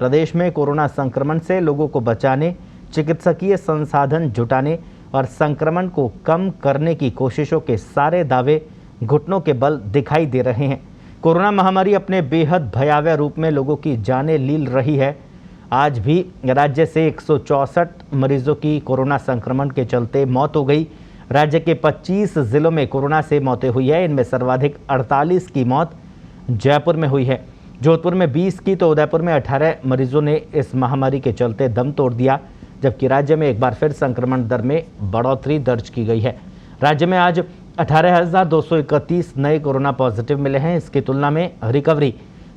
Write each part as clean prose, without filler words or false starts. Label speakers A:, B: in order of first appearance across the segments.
A: प्रदेश में कोरोना संक्रमण से लोगों को बचाने, चिकित्सकीय संसाधन जुटाने और संक्रमण को कम करने की कोशिशों के सारे दावे घुटनों के बल दिखाई दे रहे हैं। कोरोना महामारी अपने बेहद भयावह रूप में लोगों की जानें लील रही है। आज भी राज्य से 164 मरीजों की कोरोना संक्रमण के चलते मौत हो गई। राज्य के 25 जिलों में कोरोना से मौतें हुई है। इनमें सर्वाधिक 48 की मौत जयपुर में हुई है। जोधपुर में 20 की तो उदयपुर में 18 मरीजों ने इस महामारी के चलते दम तोड़ दिया, जबकि राज्य में एक बार फिर संक्रमण दर में बढ़ोतरी दर्ज की गई है। राज्य में आज 18,231 नए कोरोना पॉजिटिव मिले हैं। इसकी तुलना में रिकवरी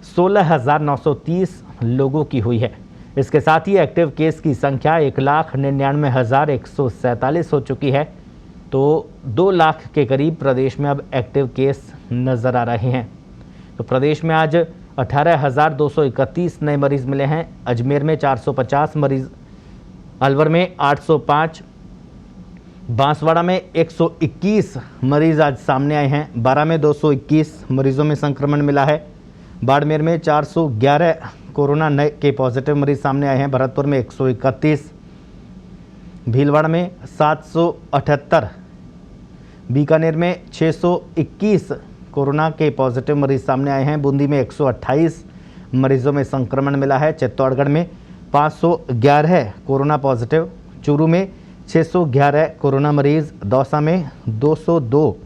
A: 16,930 लोगों की हुई है। इसके साथ ही एक्टिव केस की संख्या 1,99,147 हो चुकी है। तो 2 लाख के करीब प्रदेश में अब एक्टिव केस नजर आ रहे हैं। तो प्रदेश में आज 18,231 नए मरीज मिले हैं। अजमेर में 450 मरीज, अलवर में 805, बांसवाड़ा में 121 मरीज आज सामने आए हैं। बारां में 221 मरीजों में संक्रमण मिला है। बाड़मेर में 411 कोरोना नए के पॉजिटिव मरीज सामने आए हैं। भरतपुर में 131, भीलवाड़ा में 778, बीकानेर में 621 कोरोना के पॉजिटिव मरीज सामने आए हैं। बूंदी में 128 मरीजों में संक्रमण मिला है। चित्तौड़गढ़ में 511 कोरोना पॉजिटिव, चूरू में 611 कोरोना मरीज, दौसा में 202,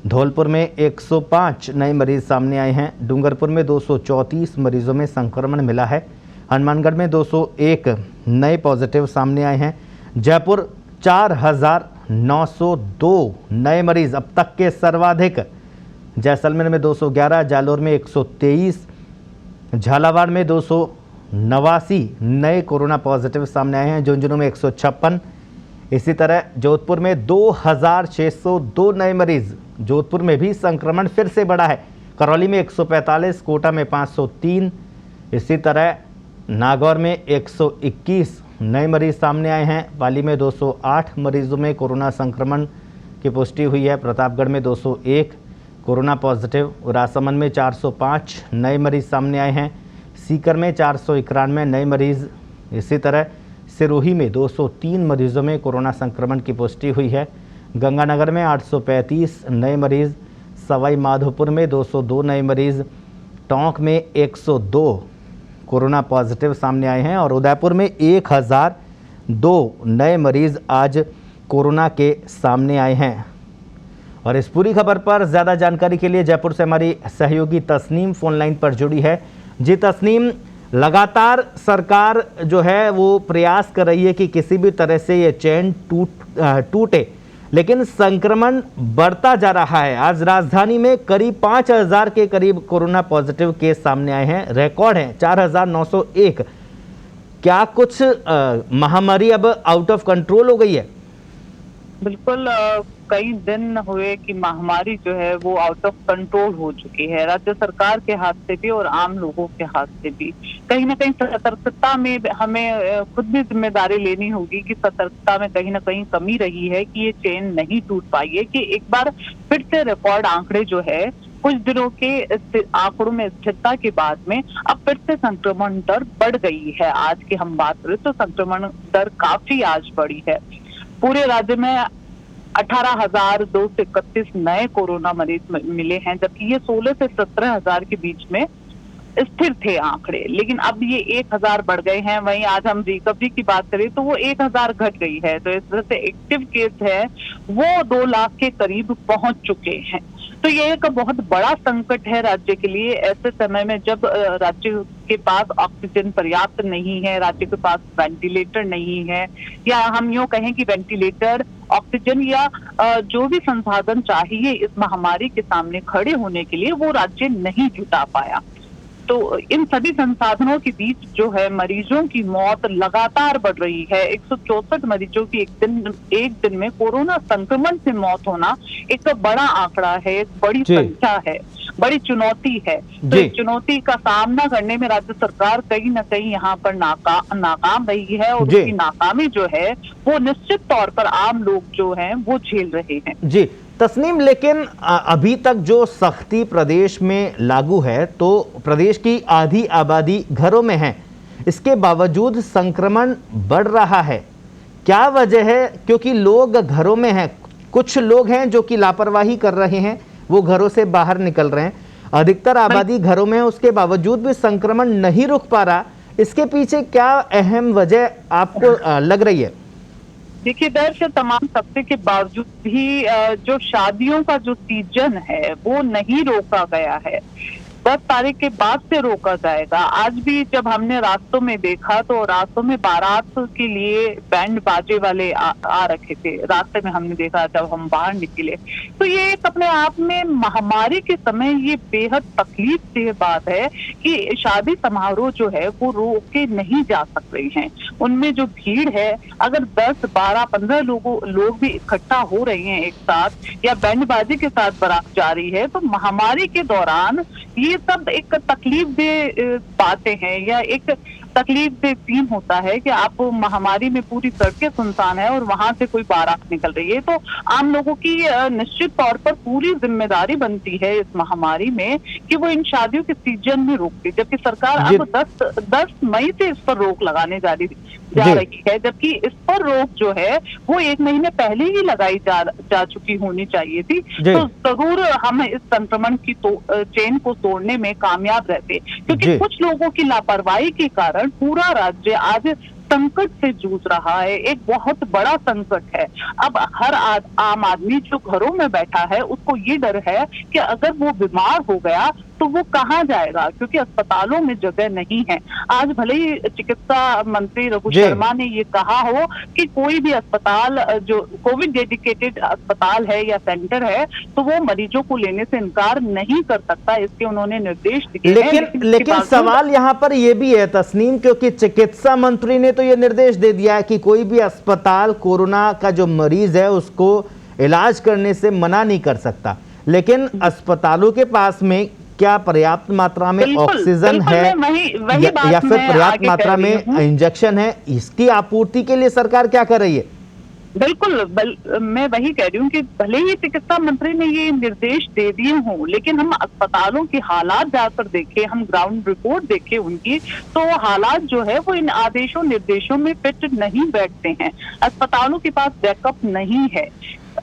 A: धौलपुर में 105 नए मरीज सामने आए हैं। डूंगरपुर में 234 मरीजों में संक्रमण मिला है। हनुमानगढ़ में 201 नए पॉजिटिव सामने आए हैं। जयपुर 4,902 नए मरीज अब तक के सर्वाधिक। जैसलमेर में 211, जालोर में 123, झालावाड़ में 289 नए कोरोना पॉजिटिव सामने आए हैं। झुंझुनू में 156। इसी तरह जोधपुर में 2,602 नए मरीज। जोधपुर में भी संक्रमण फिर से बढ़ा है। करौली में 145, कोटा में 503। इसी तरह नागौर में 121 नए मरीज सामने आए हैं। पाली में 208 मरीजों में कोरोना संक्रमण की पुष्टि हुई है। प्रतापगढ़ में 201 कोरोना पॉजिटिव। राजसमंद में 405 नए मरीज सामने आए हैं। सीकर में 491 नए मरीज। इसी तरह सिरोही में 203 मरीजों में कोरोना संक्रमण की पुष्टि हुई है। गंगानगर में 835 नए मरीज। सवाई माधोपुर में 202 नए मरीज। टोंक में 102 कोरोना पॉजिटिव सामने आए हैं और उदयपुर में 1002 नए मरीज आज कोरोना के सामने आए हैं। और इस पूरी खबर पर ज़्यादा जानकारी के लिए जयपुर से हमारी सहयोगी तस्नीम फोन लाइन पर जुड़ी है। जी तस्नीम, लगातार सरकार जो है वो प्रयास कर रही है कि किसी भी तरह से ये चेन टूटे, लेकिन संक्रमण बढ़ता जा रहा है। आज राजधानी में करीब 5,000 के करीब कोरोना पॉजिटिव केस सामने आए हैं। रिकॉर्ड है 4,901। क्या कुछ महामारी अब आउट ऑफ कंट्रोल हो गई है?
B: बिल्कुल, कई दिन हुए कि महामारी जो है वो आउट ऑफ कंट्रोल हो चुकी है। राज्य सरकार के हाथ से भी और आम लोगों के हाथ से भी। कहीं ना कहीं सतर्कता में हमें खुद भी जिम्मेदारी लेनी होगी कि सतर्कता में कहीं ना कहीं कमी रही है कि ये चेन नहीं टूट पाई है, कि एक बार फिर से रिकॉर्ड आंकड़े जो है कुछ दिनों के आंकड़ों में स्थिरता के बाद में अब फिर से संक्रमण दर बढ़ गई है। आज की हम बात करें तो संक्रमण दर काफी आज बढ़ी है। पूरे राज्य में 18,231 नए कोरोना मरीज मिले हैं, जबकि ये 16 से 17,000 के बीच में स्थिर थे आंकड़े, लेकिन अब ये 1,000 बढ़ गए हैं। वहीं आज हम रिकवरी की बात करें तो वो 1,000 घट गई है। तो इस तरह से एक्टिव केस है वो 2 लाख के करीब पहुंच चुके हैं। तो ये एक बहुत बड़ा संकट है राज्य के लिए, ऐसे समय में जब राज्य के पास ऑक्सीजन पर्याप्त नहीं है, राज्य के पास वेंटिलेटर नहीं है, या हम यूं कहें कि वेंटिलेटर, ऑक्सीजन या जो भी संसाधन चाहिए इस महामारी के सामने खड़े होने के लिए वो राज्य नहीं जुटा पाया। तो इन सभी संसाधनों के बीच जो है मरीजों की मौत लगातार बढ़ रही है। 164 मरीजों की एक दिन में कोरोना संक्रमण से मौत होना एक बड़ा आंकड़ा है, एक बड़ी संख्या है, बड़ी चुनौती है। तो इस चुनौती का सामना करने में राज्य सरकार कहीं ना कहीं यहाँ पर नाकाम रही है, और उसकी नाकामी जो है वो निश्चित तौर पर आम लोग जो हैं वो झेल रहे हैं।
A: जी तस्नीम, लेकिन अभी तक जो सख्ती प्रदेश में लागू है तो प्रदेश की आधी आबादी घरों में है, इसके बावजूद संक्रमण बढ़ रहा है। क्या वजह है? क्योंकि लोग घरों में हैं, कुछ लोग हैं जो कि लापरवाही कर रहे हैं, वो घरों से बाहर निकल रहे हैं, अधिकतर आबादी घरों में है, उसके बावजूद भी संक्रमण नहीं रुक पा रहा। इसके पीछे क्या अहम वजह आपको लग रही है?
B: देखिए, दरअसल तमाम सख्ती के बावजूद भी जो शादियों का जो सीजन है वो नहीं रोका गया है। 10 तारीख के बाद से रोका जाएगा। आज भी जब हमने रास्तों में देखा तो रास्तों में बारात के लिए बैंड बाजे वाले आ रखे थे। रास्ते में हमने देखा जब हम बाहर निकले, तो ये एक अपने आप में महामारी के समय ये बेहद तकलीफ से बात है कि शादी समारोह जो है वो रोके नहीं जा सक रहे हैं। उनमें जो भीड़ है, अगर 10, 12, 15 लोग भी इकट्ठा हो रहे हैं एक साथ या बैंड बाजे के साथ बारात जा रही है, तो महामारी के दौरान ये सब एक तकलीफ दे बातें हैं या एक तकलीफ दे सीन होता है कि आप महामारी में पूरी सड़कें सुनसान है और वहां से कोई बारात निकल रही है, तो आम लोगों की निश्चित तौर पर पूरी जिम्मेदारी बनती है इस महामारी में कि वो इन शादियों के सीजन में रोकती, जबकि सरकार अब 10 मई से इस पर रोक लगाने जा रही है, जबकि इस पर रोक जो है वो 1 महीने पहले ही लगाई जा चुकी होनी चाहिए थी। तो जरूर हम इस संक्रमण की चेन को तोड़ने में कामयाब रहते, क्योंकि कुछ लोगों की लापरवाही के कारण पूरा राज्य आज संकट से जूझ रहा है। एक बहुत बड़ा संकट है। अब हर आम आदमी जो घरों में बैठा है उसको ये डर है कि अगर वो बीमार हो गया तो वो कहाँ जाएगा, क्योंकि अस्पतालों में जगह नहीं है। आज भले ही चिकित्सा मंत्री रघु शर्मा ने ये कहा हो कि कोई भी अस्पताल जो कोविड डेडिकेटेड अस्पताल है या सेंटर है तो वो मरीजों को लेने से इनकार नहीं कर सकता, इसके उन्होंने निर्देश दिए हैं।
A: लेकिन सवाल यहाँ पर ये भी है तस्नीम, क्योंकि चिकित्सा मंत्री ने तो ये निर्देश दे दिया है कि कोई भी अस्पताल कोरोना का जो मरीज है उसको इलाज करने से मना नहीं कर सकता, लेकिन अस्पतालों के पास में क्या पर्याप्त मात्रा में ऑक्सीजन है या फिर पर्याप्त मात्रा में इंजेक्शन है, इसकी आपूर्ति के लिए सरकार क्या कर रही है?
B: बिल्कुल, मैं वही कह रही हूँ कि भले ही चिकित्सा मंत्री ने ये निर्देश दे दिए हों, लेकिन हम अस्पतालों की हालात जाकर देखें, हम ग्राउंड रिपोर्ट देखें उनकी, तो हालात जो है वो इन आदेशों निर्देशों में फिट नहीं बैठते हैं। अस्पतालों के पास बैकअप नहीं है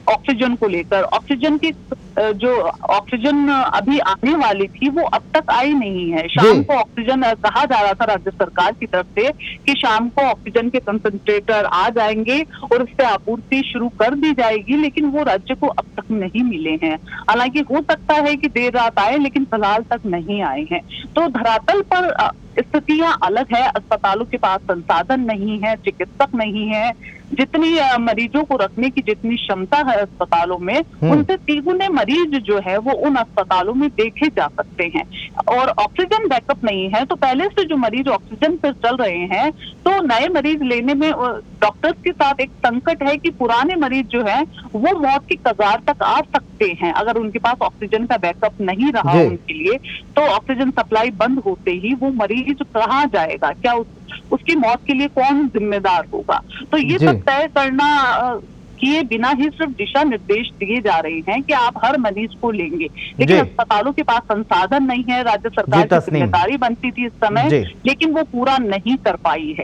B: ऑक्सीजन को लेकर। ऑक्सीजन की जो ऑक्सीजन अभी आने वाली थी वो अब तक आई नहीं है। शाम को ऑक्सीजन कहा जा रहा था राज्य सरकार की तरफ से कि शाम को ऑक्सीजन के कंसंट्रेटर आ जाएंगे और उससे आपूर्ति शुरू कर दी जाएगी, लेकिन वो राज्य को अब तक नहीं मिले हैं। हालांकि हो सकता है कि देर रात आए, लेकिन फिलहाल तक नहीं आए हैं। तो धरातल पर स्थितियां अलग है। अस्पतालों के पास संसाधन नहीं है, चिकित्सक नहीं है, जितनी मरीजों को रखने की जितनी क्षमता है अस्पतालों में, उनसे 3 गुने मरीज जो है वो उन अस्पतालों में देखे जा सकते हैं। और ऑक्सीजन बैकअप नहीं है, तो पहले से जो मरीज ऑक्सीजन पर चल रहे हैं, तो नए मरीज लेने में डॉक्टर्स के साथ एक संकट है कि पुराने मरीज जो है वो मौत की कगार तक आ सकते हैं अगर उनके पास ऑक्सीजन का बैकअप नहीं रहा उनके लिए। तो ऑक्सीजन सप्लाई बंद होते ही वो मरीज कहाँ जाएगा, क्या उसकी मौत के लिए कौन जिम्मेदार होगा? तो ये सब तय करना किए बिना ही सिर्फ दिशा निर्देश दिए जा रहे हैं कि आप हर मरीज को लेंगे, लेकिन अस्पतालों के पास संसाधन नहीं है। राज्य सरकार की जिम्मेदारी बनती थी इस समय, लेकिन वो पूरा नहीं कर पाई है।